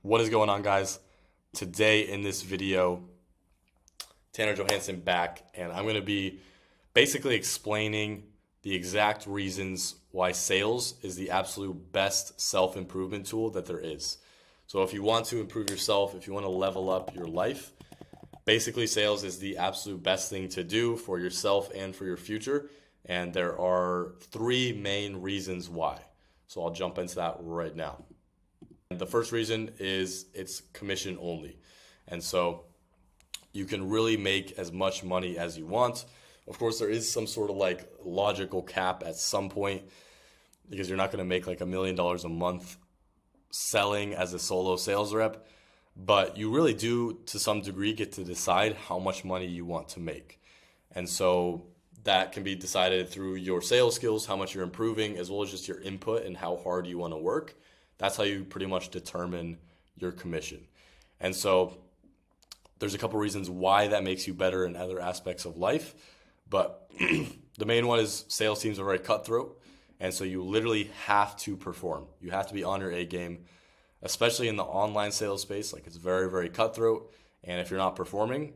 What is going on, guys? Today in this video, Tanner Johansson back, and I'm going to be basically explaining the exact reasons why sales is the absolute best self-improvement tool that there is. So if you want to improve yourself, if you want to level up your life, basically sales is the absolute best thing to do for yourself and for your future. And there are three main reasons why. So I'll jump into that right now. The first reason is it's commission only. And so you can really make as much money as you want. Of course, there is some sort of like logical cap at some point because you're not going to make like $1 million a month selling as a solo sales rep, but you really do to some degree get to decide how much money you want to make. And so that can be decided through your sales skills, how much you're improving, as well as just your input and how hard you want to work. That's how you pretty much determine your commission. And so there's a couple reasons why that makes you better in other aspects of life. But the main one is sales teams are very cutthroat. And so you literally have to perform. You have to be on your A game, especially in the online sales space. Like it's very, very cutthroat. And if you're not performing,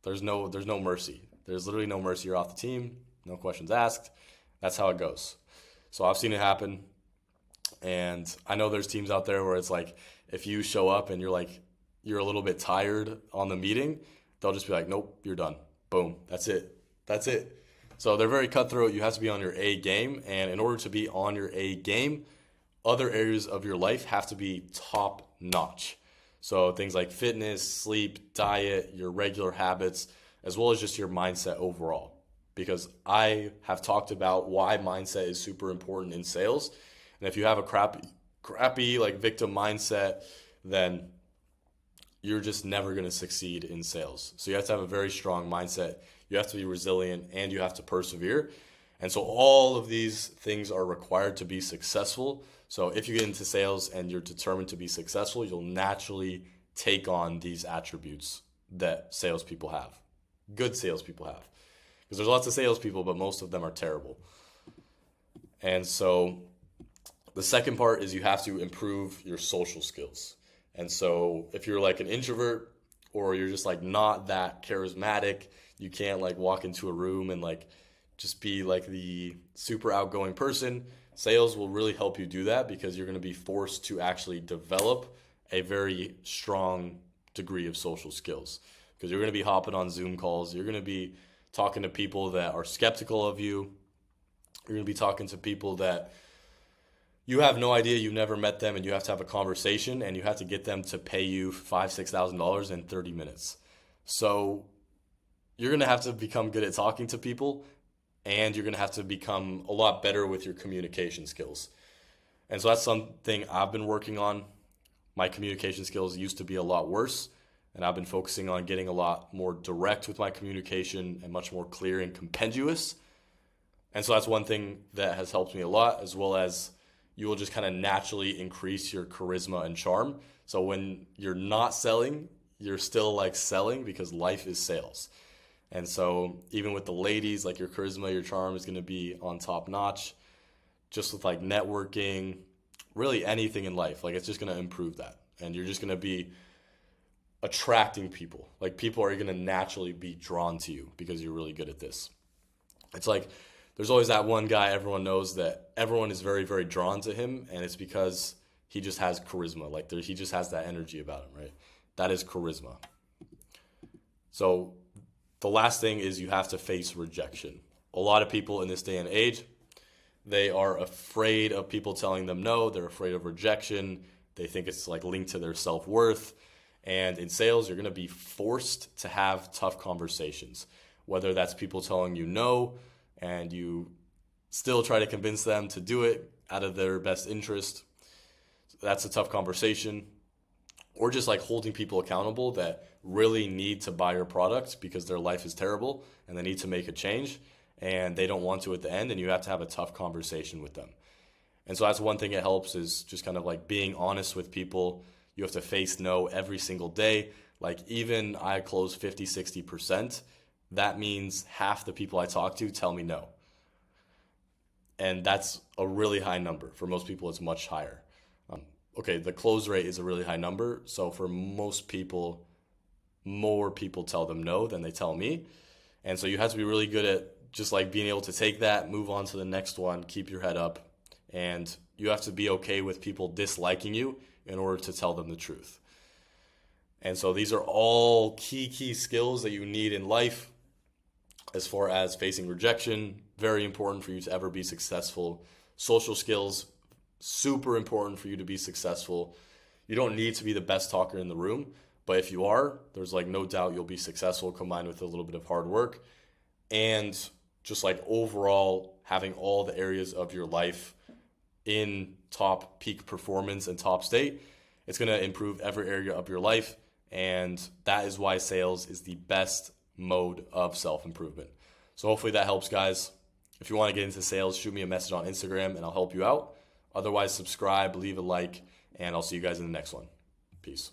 there's no mercy. There's literally no mercy. You're off the team, no questions asked. That's how it goes. So I've seen it happen. And I know there's teams out there where it's like, if you show up and you're a little bit tired on the meeting, they'll just be like, nope, you're done. Boom. That's it. That's it. So they're very cutthroat. You have to be on your A game. And in order to be on your A game, other areas of your life have to be top notch. So things like fitness, sleep, diet, your regular habits, as well as just your mindset overall. Because I have talked about why mindset is super important in sales. And if you have a crappy like victim mindset, then you're just never going to succeed in sales. So you have to have a very strong mindset. You have to be resilient and you have to persevere. And so all of these things are required to be successful. So if you get into sales and you're determined to be successful, you'll naturally take on these attributes that salespeople have. Good salespeople have. Because there's lots of salespeople, but most of them are terrible. And so the second part is you have to improve your social skills. And so if you're like an introvert or you're just like not that charismatic, you can't like walk into a room and like just be like the super outgoing person, sales will really help you do that because you're going to be forced to actually develop a very strong degree of social skills. Because you're going to be hopping on Zoom calls, you're going to be talking to people that are skeptical of you, you're going to be talking to people that you have no idea, you've never met them, and you have to have a conversation, and you have to get them to pay you $5,000-$6,000 in 30 minutes. So you're going to have to become good at talking to people, and you're going to have to become a lot better with your communication skills. And so that's something I've been working on. My communication skills used to be a lot worse, and I've been focusing on getting a lot more direct with my communication and much more clear and compendious. And so that's one thing that has helped me a lot, as well as you will just kind of naturally increase your charisma and charm. So when you're not selling, you're still like selling because life is sales. And so even with the ladies, like your charisma, your charm is going to be on top notch. Just with like networking, really anything in life, like it's just going to improve that. And you're just going to be attracting people. Like people are going to naturally be drawn to you because you're really good at this. It's like there's always that one guy everyone knows that everyone is very, very drawn to him, and it's because he just has charisma. Like he just has that energy about him, right? That is charisma. So the last thing is you have to face rejection. A lot of people in this day and age, they are afraid of people telling them no. They're afraid of rejection. They think it's like linked to their self-worth. And in sales, you're going to be forced to have tough conversations, whether that's people telling you no, and you still try to convince them to do it out of their best interest. That's a tough conversation. Or just like holding people accountable that really need to buy your product because their life is terrible and they need to make a change and they don't want to at the end, and you have to have a tough conversation with them. And so that's one thing it helps is just kind of like being honest with people. You have to face no every single day. Like even I close 50-60%. That means half the people I talk to tell me no. And that's a really high number. For most people, it's much higher. okay, the close rate is a really high number. So for most people, more people tell them no than they tell me. And so you have to be really good at just like being able to take that, move on to the next one, keep your head up. And you have to be okay with people disliking you in order to tell them the truth. And so these are all key skills that you need in life as far as facing rejection. Very important for you to ever be successful. Social skills, super important for you to be successful. You don't need to be the best talker in the room, but if you are, there's like no doubt you'll be successful combined with a little bit of hard work. And just like overall having all the areas of your life in top peak performance and top state, it's going to improve every area of your life. And that is why sales is the best mode of self-improvement. So hopefully that helps, guys. If you want to get into sales, shoot me a message on Instagram and I'll help you out. Otherwise, subscribe, leave a like, and I'll see you guys in the next one. Peace.